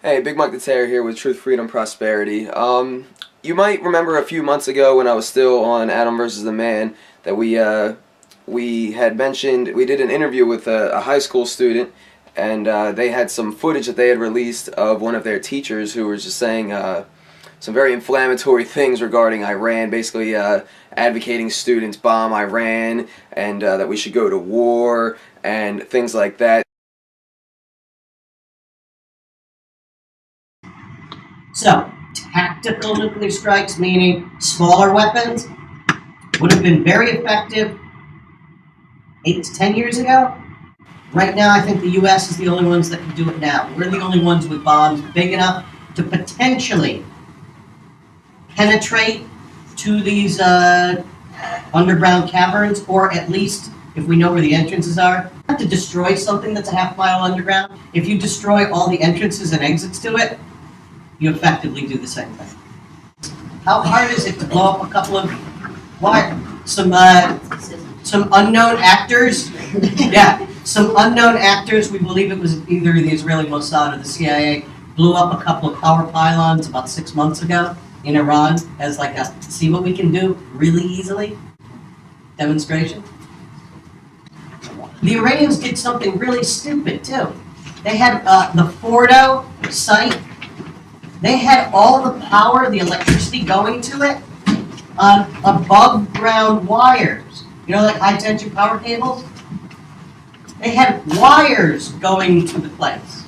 Hey, Big Mike the Terror here with Truth, Freedom, Prosperity. You might remember a few months ago when I was still on Adam versus the Man that we had mentioned, we did an interview with a high school student, and they had some footage that they had released of one of their teachers who was just saying some very inflammatory things regarding Iran, basically advocating students bomb Iran and that we should go to war and things like that. So, tactical nuclear strikes, meaning smaller weapons, would have been very effective 8 to 10 years ago. Right now, I think the U.S. is the only ones that can do it now. We're the only ones with bombs big enough to potentially penetrate to these underground caverns, or at least, if we know where the entrances are, to destroy something that's a half mile underground. If you destroy all the entrances and exits to it, you effectively do the same thing. How hard is it to blow up a couple of some unknown actors? Yeah, some unknown actors. We believe it was either the Israeli Mossad or the CIA blew up a couple of power pylons about 6 months ago in Iran as like a see what we can do really easily demonstration. The Iranians did something really stupid too. They had the Fordo site. They had all the power, the electricity going to it on above ground wires. You know, like high tension power cables? They had wires going to the place.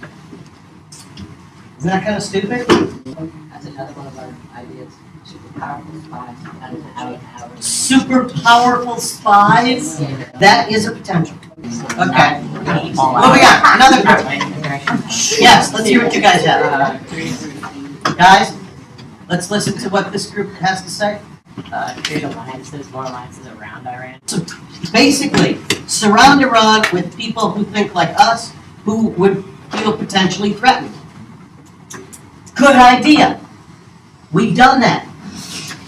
Isn't that kind of stupid? That's another one of our ideas. Super powerful spies. Super powerful spies? That is a potential. Okay. What we got? Another group. Yes, let's hear what you guys have. Guys, let's listen to what this group has to say. Create alliances, more alliances around Iran. So basically, surround Iran with people who think like us, who would feel potentially threatened. Good idea. We've done that.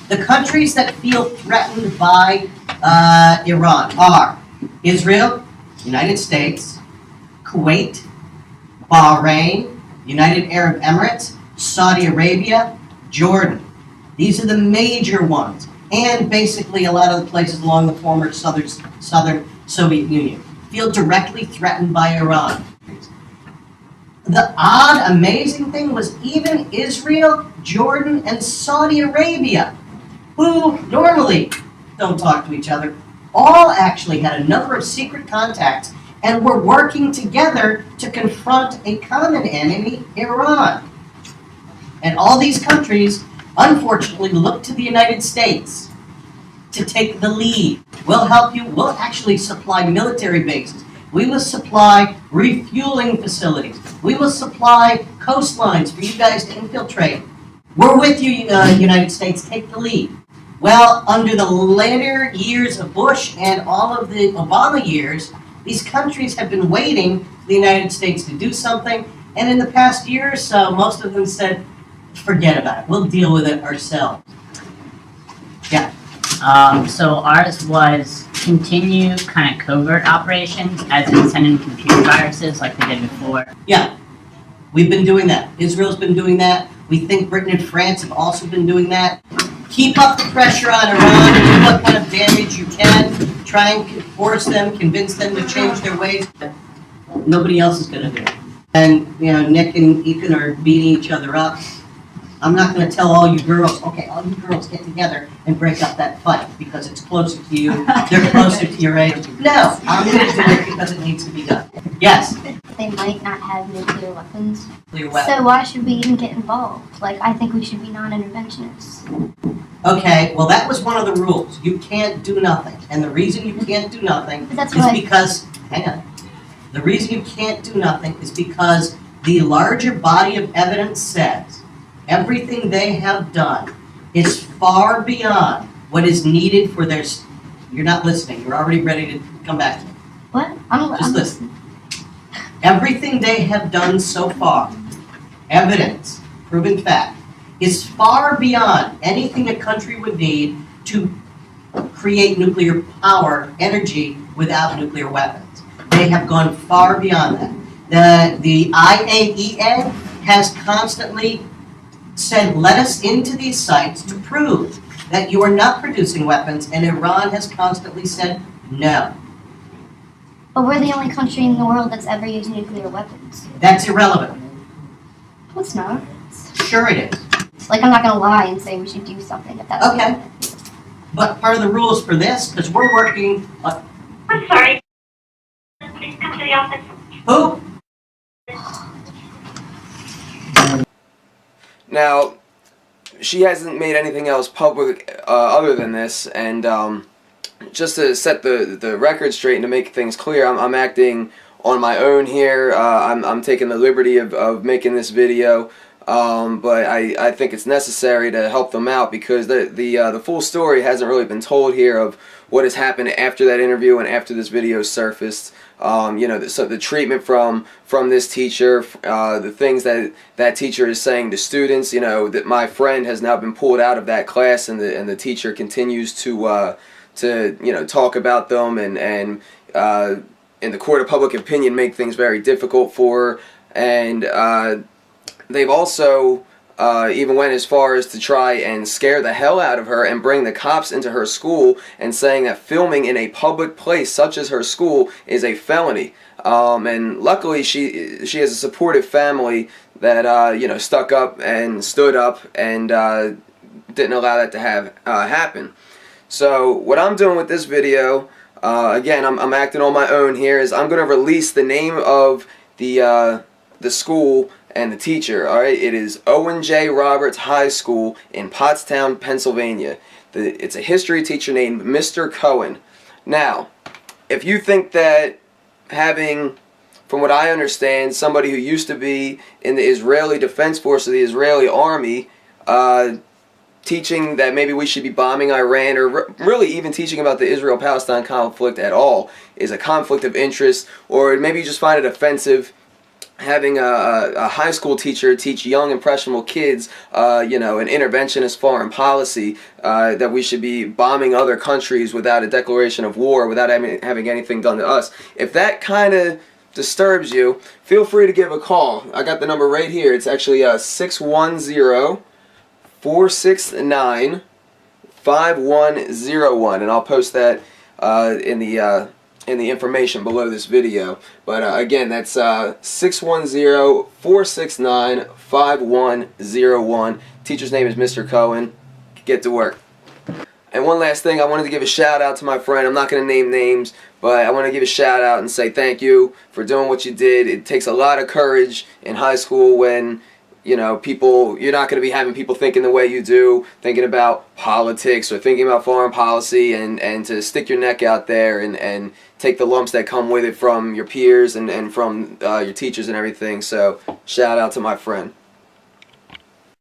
The countries that feel threatened by Iran are Israel, United States, Kuwait, Bahrain, United Arab Emirates, Saudi Arabia, Jordan. These are the major ones, and basically a lot of the places along the former southern Soviet Union feel directly threatened by Iran. The odd, amazing thing was even Israel, Jordan, and Saudi Arabia, who normally don't talk to each other, all actually had a number of secret contacts and were working together to confront a common enemy, Iran. And all these countries, unfortunately, look to the United States to take the lead. We'll help you. We'll actually supply military bases. We will supply refueling facilities. We will supply coastlines for you guys to infiltrate. We're with you, United States. Take the lead. Well, under the later years of Bush and all of the Obama years, these countries have been waiting for the United States to do something. And in the past year or so, most of them said, forget about it. We'll deal with it ourselves. Yeah. So ours was continue kind of covert operations as in sending computer viruses like they did before. Yeah. We've been doing that. Israel's been doing that. We think Britain and France have also been doing that. Keep up the pressure on Iran. Do what kind of damage you can. Try and force them, convince them to change their ways. Nobody else is going to do it. And, you know, Nick and Ethan are beating each other up. I'm not going to tell all you girls, okay, all you girls get together and break up that fight because it's closer to you, they're closer to your age. No, I'm going to do it because it needs to be done. Yes? They might not have nuclear weapons. Nuclear weapons. So why should we even get involved? Like, I think we should be non-interventionists. Okay, well that was one of the rules. You can't do nothing. And the reason you can't do nothing is because, hang on. The reason you can't do nothing is because the larger body of evidence says everything they have done is far beyond what is needed for their... You're not listening. You're already ready to come back to me. What? Just listen. Everything they have done so far, evidence, proven fact, is far beyond anything a country would need to create nuclear power, energy, without nuclear weapons. They have gone far beyond that. The IAEA has constantly said, let us into these sites to prove that you are not producing weapons, and Iran has constantly said no. But we're the only country in the world that's ever used nuclear weapons. That's irrelevant. No, it's not. Sure it is. Like, I'm not gonna lie and say we should do something if that's Okay. But part of the rules for this, because we're working, I'm sorry. Please come to the office. who? Now, she hasn't made anything else public other than this, and just to set the record straight and to make things clear, I'm acting on my own here. I'm taking the liberty of making this video, but I think it's necessary to help them out because the full story hasn't really been told here of what has happened after that interview and after this video surfaced. You know, the treatment from this teacher, the things that teacher is saying to students. You know, that my friend has now been pulled out of that class, and the teacher continues to you know, talk about them and in the court of public opinion make things very difficult for her. And they've also even went as far as to try and scare the hell out of her and bring the cops into her school and saying that filming in a public place such as her school is a felony. And luckily she has a supportive family that you know, stuck up and stood up and didn't allow that to happen. So what I'm doing with this video, again, I'm acting on my own here, is I'm going to release the name of the school and the teacher. All right, it is Owen J. Roberts High School in Pottstown, Pennsylvania. It's a history teacher named Mr. Cohen. Now, if you think that having, from what I understand, somebody who used to be in the Israeli Defense Force of the Israeli Army, teaching that maybe we should be bombing Iran, or really even teaching about the Israel-Palestine conflict at all, is a conflict of interest, or maybe you just find it offensive having a high school teacher teach young impressionable kids, you know, an interventionist foreign policy, that we should be bombing other countries without a declaration of war, without having anything done to us. If that kind of disturbs you, feel free to give a call. I got the number right here. It's actually 610-469-5101, and I'll post that in the information below this video. But again, that's 610-469-5101. Teacher's name is Mr. Cohen. Get to work. And one last thing, I wanted to give a shout out to my friend. I'm not going to name names, but I want to give a shout out and say thank you for doing what you did. It takes a lot of courage in high school when, you know, you're not going to be having people thinking the way you do, thinking about politics or thinking about foreign policy, and to stick your neck out there and take the lumps that come with it from your peers and from your teachers and everything. So shout out to my friend.